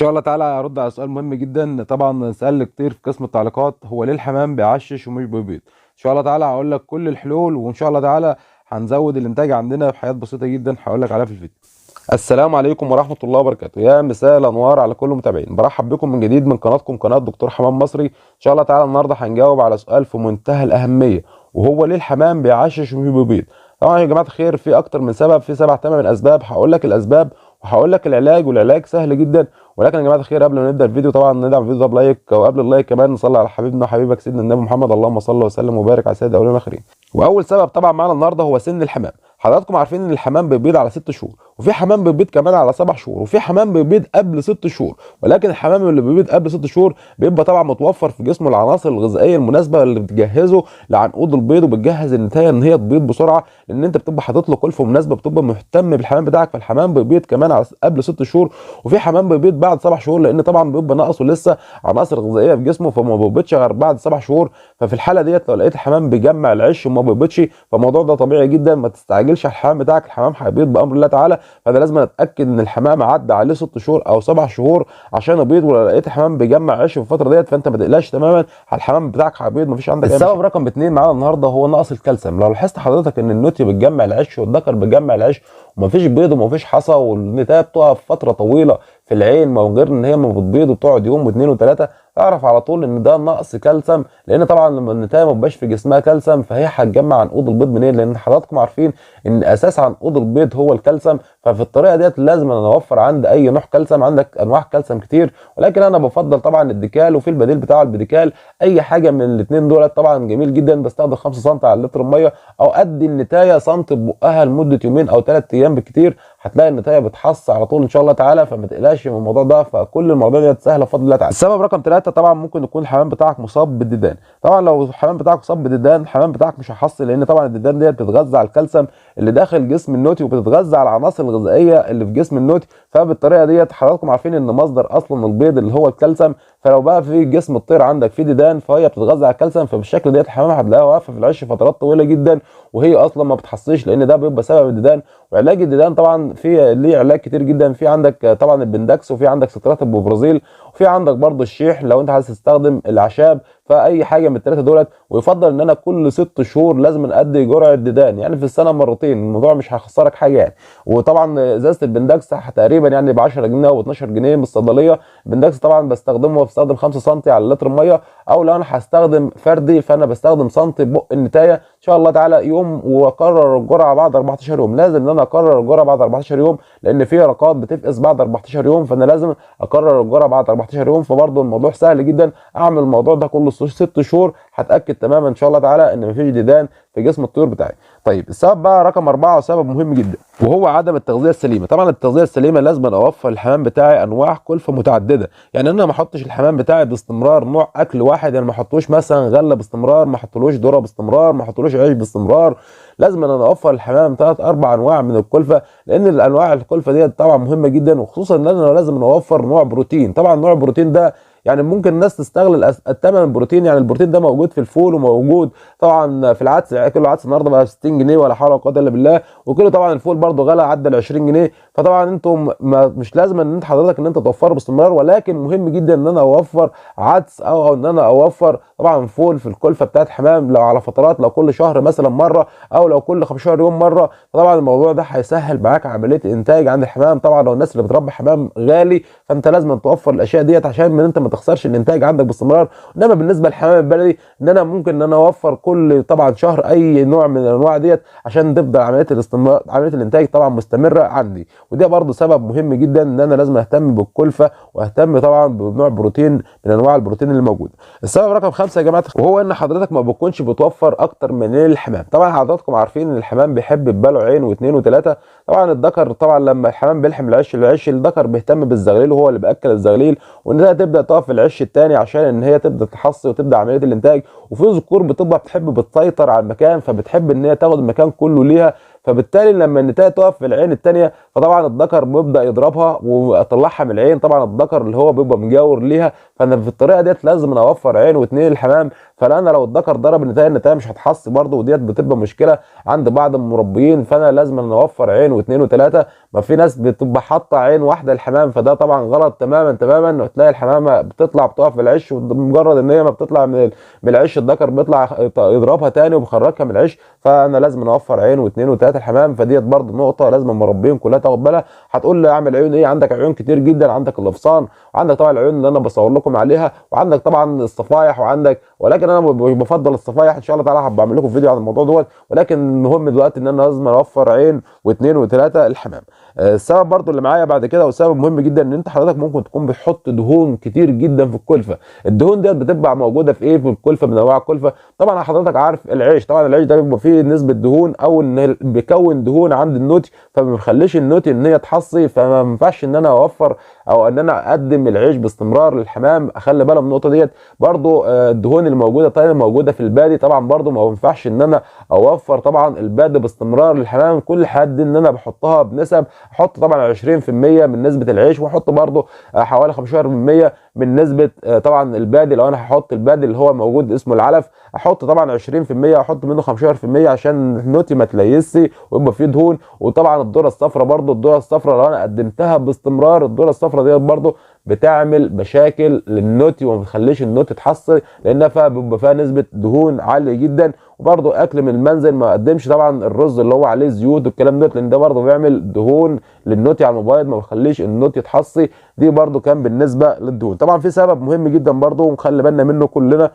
شاء الله تعالى هرد على سؤال مهم جدا. طبعا سأل كتير في قسم التعليقات، هو ليه الحمام بيعشش ومش بيبيض؟ ان شاء الله تعالى هقول لك كل الحلول، وان شاء الله تعالى هنزود الانتاج عندنا بحاجات بسيطه جدا هقول لك عليها في الفيديو. السلام عليكم ورحمه الله وبركاته، يا مساء الانوار على كل المتابعين. برحب بكم من جديد من قناتكم قناه دكتور حمام مصري. ان شاء الله تعالى النهارده هنجاوب على سؤال في منتهى الاهميه، وهو ليه الحمام بيعشش ومش بيبيض؟ طبعا يا جماعه الخير في اكتر من سبب، في 7 8 اسباب. هقول لك الاسباب وهقول لك العلاج، والعلاج سهل جدا. ولكن يا جماعه الخير قبل ما نبدا الفيديو طبعا ندعم الفيديو ده بلايك، وقبل اللايك كمان نصلي على حبيبنا وحبيبك سيدنا النبي محمد، اللهم صل وسلم وبارك على سيد الاولين والاخرين. واول سبب طبعا معانا النهارده هو سن الحمام. حضراتكم عارفين ان الحمام بيبيض على 6 شهور، وفي حمام بيبيض كمان على 7 شهور، وفي حمام بيبيض قبل 6 شهور. ولكن الحمام اللي بيبيض قبل 6 شهور بيبقى طبعا متوفر في جسمه العناصر الغذائيه المناسبه اللي بتجهزه لعنقود البيض، وبتجهز النتايه ان هي تبيض بسرعه، لان انت بتبقى حاطط له كلفه مناسبه، بتبقى مهتم بالحمام بتاعك. فالحمام بيبيض كمان على قبل 6 شهور، وفي حمام بيبيض بعد 7 شهور، لان طبعا بيبقى ناقصه لسه عناصر غذائيه في جسمه، فما بيبيضش غير بعد 7 شهور. ففي الحاله ديت لو لقيت الحمام بيجمع العش وما بيبيضش، فالموضوع ده طبيعي جدا، ما تستعجلش على الحمام بتاعك. الحمام هيبيض بامر الله تعالى، فانا لازم اتاكد ان الحمام عدى عليه 6 شهور او 7 شهور عشان يبيض. ولو لقيت الحمام بيجمع عش في الفتره ديت فانت ما تقلقش تماما، الحمام بتاعك هيبيض، مفيش عندك اي مشكله. السبب رقم 2 معانا النهارده هو نقص الكالسيوم. لو لاحظت حضرتك ان النوتي بتجمع العش والذكر بتجمع العش ومفيش بيض ومفيش حصى، والنتايه بتقف فتره طويله في العين، ما غير ان هي ما بتبيض وبتقعد يوم واثنين وثلاثه، اعرف على طول ان ده نقص كالسيوم. لان طبعا لما النتايه ما بيبقاش في جسمها كالسيوم فهي هتجمع عنقود البيض منين؟ لان حضراتكم عارفين ان اساس عنقود البيض هو الكالسيوم. ففي الطريقه ديت لازم انا اوفر عند اي نوع كالسيوم. عندك انواع كالسيوم كتير، ولكن انا بفضل طبعا الديكال، وفي البديل بتاعه البديكال. اي حاجه من الاثنين دول طبعا جميل جدا. بستخدم 5 سم على لتر الميه، او ادي النتايه سم ببقها لمده يومين او 3 ايام بالكتير، هتلاقي النتايه بتحص على طول ان شاء الله تعالى. فما تقلقش من الموضوع ده، فكل الموضوع ده سهله بفضل الله تعالى. السبب رقم 3 طبعا ممكن يكون الحمام بتاعك مصاب بالديدان. طبعا لو الحمام بتاعك مصاب بالديدان الحمام بتاعك مش هيحصل، لان طبعا الديدان ديت بتتغذى على الكالسيوم اللي داخل جسم النوتي، وبتتغذى على العناصر الغذائيه اللي في جسم النوتي. فبالطريقه ديت حضراتكم عارفين ان مصدر اصلا البيض اللي هو الكالسيوم. فلو بقى في جسم الطير عندك في ديدان فهي بتتغذى على الكالسيوم، فبالشكل ديت الحمام هتلاقيها واقفه في العش فترات طويله جدا وهي اصلا ما بتحصيش، لان ده بيبقى سبب الديدان. وعلاج الديدان طبعا في ليه علاج كتير جدا. في عندك طبعا البندكس، وفي عندك سترات البوبرازيل، وفي عندك برضه الشيح لو انت عايز تستخدم الاعشاب. فاي حاجه من الثلاثه دولت. ويفضل ان انا كل 6 شهور لازم ادي جرعه ديدان، يعني في السنه مرتين. الموضوع مش هيخسرك حاجه يعني. وطبعا ازازه البندكس تقريبا يعني ب 10 جنيه او 12 جنيه من الصيدليه. البندكس طبعا بستخدم 5 سم على لتر الميه، او لو انا هستخدم فردي فانا بستخدم سنتي بق النتايه ان شاء الله تعالى يوم. واكرر الجرعه بعد 14 يوم. لازم ان انا اكرر الجرعه بعد 14 يوم، لان في رقات بتفقس بعد 14 يوم، فانا لازم اكرر الجرعه بعد 14 يوم. فبرضه الموضوع سهل جدا، اعمل الموضوع ده كل 6 شهور هتاكد تماما ان شاء الله تعالى ان مفيش ديدان في جسم الطيور بتاعي. طيب السبب بقى رقم 4 وسبب مهم جدا، وهو عدم التغذيه السليمه. طبعا التغذيه السليمه لازم اوفر الحمام بتاعي انواع كلفه متعدده. يعني انا ما احطش الحمام بتاعي باستمرار نوع اكل واحد. يعني ما احطوش مثلا غله باستمرار، ما احطلوش ذره باستمرار، ما احطلوش عيش باستمرار. لازم انا اوفر الحمام 3 4 انواع من الكلفه، لان الانواع الكلفه ديت طبعا مهمه جدا. وخصوصا ان انا لازم اوفر نوع بروتين. طبعا نوع البروتين ده يعني ممكن الناس تستغل الثمن البروتين. يعني البروتين ده موجود في الفول وموجود طبعا في العدس. يعني كيلو عدس النهارده بقى 60 جنيه ولا حول ولا قوه الا بالله. وكيلو طبعا الفول برده غلى عدى ال 20 جنيه. فطبعا انتم مش لازم ان انت حضرتك ان انت توفره باستمرار، ولكن مهم جدا ان انا اوفر عدس او ان انا اوفر طبعا فول في الكلفه بتاعت حمام، لو على فترات، لو كل شهر مثلا مره، او لو كل 15 يوم مره. طبعا الموضوع ده هيسهل معاك عمليه الانتاج عند الحمام. طبعا لو الناس اللي بتربي حمام غالي فانت لازم توفر الاشياء ديت عشان انت ما تخسرش الانتاج عندك باستمرار. انما بالنسبه للحمام البلدي ان انا ممكن ان انا اوفر كل طبعا شهر اي نوع من الانواع ديت عشان تفضل عمليه الاستمرار، عمليه الانتاج طبعا مستمره عندي. وده برضه سبب مهم جدا ان انا لازم اهتم بالكلفه واهتم طبعا بنوع بروتين من انواع البروتين اللي موجوده. السبب رقم 5 يا جماعه وهو ان حضرتك ما بتكونش بتوفر اكتر من الحمام. طبعا حضراتكم عارفين ان الحمام بيحب يبلع عين واثنين وثلاثه. طبعا الذكر طبعا لما الحمام بيلحم العش الذكر بيهتم بالزغليل وهو اللي بياكل الزغليل، وان هي تبدا تقف في العش الثاني عشان ان هي تبدا تحصي وتبدا عمليه الانتاج. وفي ذكور بتبقى بتحب بتسيطر على المكان، فبتحب ان هي تاخد المكان كله ليها. فبالتالي لما النتايه تقف في العين الثانيه فطبعا الذكر بيبدا يضربها ويطلعها من العين. طبعا الذكر اللي هو بيبقى مجاور ليها فانا في الطريقه ديت لازم أنا اوفر عين واتنين للحمام. فانا لو الذكر ضرب النتايه مش هتحص برده، وديت بتبقى مشكله عند بعض المربيين. فانا لازم أنا اوفر عين واثنين وثلاثه. ما في ناس بتبقى حاطه عين واحده للحمام، فده طبعا غلط تماما تماما. وتلاقي الحمامه بتطلع بتقف في العش، ومجرد ان هي ما بتطلع من العش الذكر بيطلع يضربها تاني وبيخرجها من العش. فانا لازم اوفر عين واثنين وثلاثه الحمام. فديت برده نقطه لازم المربيين كلها تاخد بالها. هتقول لي اعمل عيون ايه؟ عندك عيون كتير جدا، عندك الافصان، وعندك طبعا العيون اللي انا بصور لكم عليها، وعندك طبعا الصفايح، وعندك، ولكن انا بفضل الصفايح. ان شاء الله تعالى هبقى اعمل لكم فيديو عن الموضوع دوت. ولكن المهم دلوقتي ان انا لازم اوفر عين واثنين وثلاثه الحمام. السبب برضو اللي معايا بعد كده، والسبب مهم جدا، ان انت حضرتك ممكن تكون بتحط دهون كتير جدا في الكلفه. الدهون ديت بتبقى موجوده في ايه؟ في الكلفه، من انواع الكلفه. طبعا حضرتك عارف العيش، طبعا العيش ده بيبقى فيه نسبه دهون، او ان بيكون دهون عند النوتي، فما بيخليش النوتي ان هي تحصي. فما ينفعش ان انا اوفر او ان انا اقدم العيش باستمرار للحمام. اخلي بالك من النقطه ديت. برضو الدهون اللي موجوده طبعا موجوده في البادي، طبعا برضو ما ينفعش ان انا اوفر طبعا البادي باستمرار للحمام. كل حد ان انا بحطها بنسب، احط طبعا 20% من نسبه العيش، واحط برضو حوالي 15% من نسبه طبعا البادي. لو انا هحط البادي اللي هو موجود اسمه العلف، احط طبعا 20%، احط منه 15% عشان النوتي ما تليسش ويبقى فيه دهون. وطبعا الذره الصفراء برضو، الذره الصفراء لو انا قدمتها باستمرار، الذره الصفراء ديت برضو بتعمل مشاكل للنوتي وما بتخليش النوتي تحصل، لانها بيبقى فيها نسبه دهون عاليه جدا. وبرضو اكل من المنزل، ما اقدمش طبعا الرز اللي هو عليه زيوت والكلام ده، لان ده برضو بيعمل دهون للنوتي على المبيض، ما بيخليش النوتي يتحصي. دي برضو كان بالنسبه للدهون. طبعا في سبب مهم جدا برضو ونخلي بالنا منه كلنا،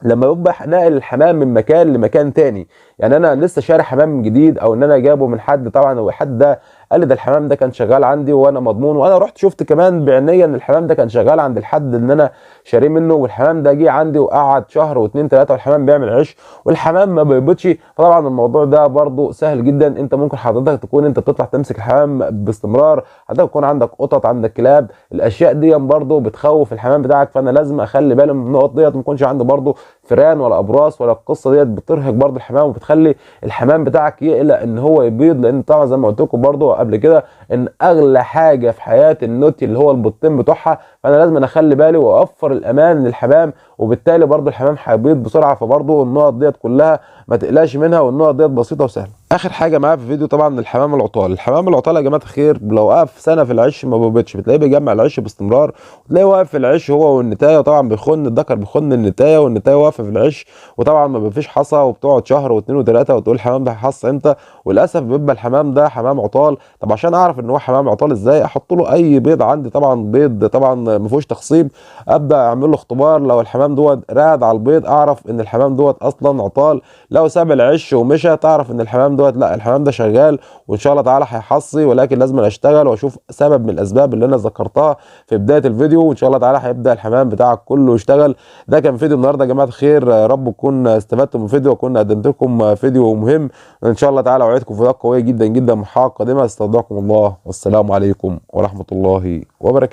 لما يبقى ناقل الحمام من مكان لمكان تاني. يعني انا لسه شاري حمام جديد، او ان انا جابه من حد، طبعا هو حد ده قال لي ده الحمام ده كان شغال عندي وانا مضمون، وانا رحت شفت كمان بعينيا ان الحمام ده كان شغال عند الحد ان انا شاريه منه. والحمام ده جه عندي وقعد شهر واثنين ثلاثه والحمام بيعمل عش والحمام ما بيبيضش. فطبعا الموضوع ده برضو سهل جدا. انت ممكن حضرتك تكون انت بتطلع تمسك الحمام باستمرار، حضرتك يكون عندك قطط، عندك كلاب، الاشياء دي برضو بتخوف الحمام بتاعك. فانا لازم اخلي بالي من النقط ديت، ما يكونش عندي برضو فئران ولا ابراس ولا القصه ديت بترهق برضو الحمام، وبتخلي الحمام بتاعك يقلق ان هو يبيض. لان طبعا زي ما قلت لكم برضو قبل كده، ان اغلى حاجه في حياه النوتي اللي هو البطين بتوعها. فانا لازم اخلي بالي واوفر الامان للحمام، وبالتالي برضو الحمام هيبيض بسرعه. فبرضو النقط ديت كلها ما تقلقش منها، والنقط ديت بسيطه وسهله. اخر حاجه معايا في الفيديو طبعا الحمام العطال. الحمام العطال يا جماعه الخير لو وقف سنه في العش ما بيبيضش، بتلاقيه بيجمع العش باستمرار، وتلاقيه واقف في العش هو والنتايه. وطبعا بيخن الذكر، بيخن النتايه، والنتايه واقفه في العش، وطبعا ما فيش حصى، وبتقعد شهر واثنين وثلاثه وتقول الحمام ده هيحصى امتى. وللاسف بيبقى الحمام ده حمام عطال. طب عشان اعرف ان هو حمام عطال ازاي؟ احط له اي بيض عندي، طبعا بيض طبعا ما فيهوش تخصيب، ابدا اعمل له اختبار. لو الحمام دوت راد على البيض اعرف ان الحمام دوت اصلا عطال. لو ساب العش ومشى تعرف ان الحمام دوت لا، الحمام ده شغال وان شاء الله تعالى هيحصي. ولكن لازم اشتغل واشوف سبب من الاسباب اللي انا ذكرتها في بدايه الفيديو، وان شاء الله تعالى هيبدا الحمام بتاعك كله يشتغل. ده كان فيديو النهارده يا جماعه الخير، يا رب تكون استفدتم من الفيديو وكنا قدمت لكم فيديو مهم. ان شاء الله تعالى اوعدكم فيديوهات قويه جدا جدا من حلقه قادمه. استودعكم الله، والسلام عليكم ورحمه الله وبركاته.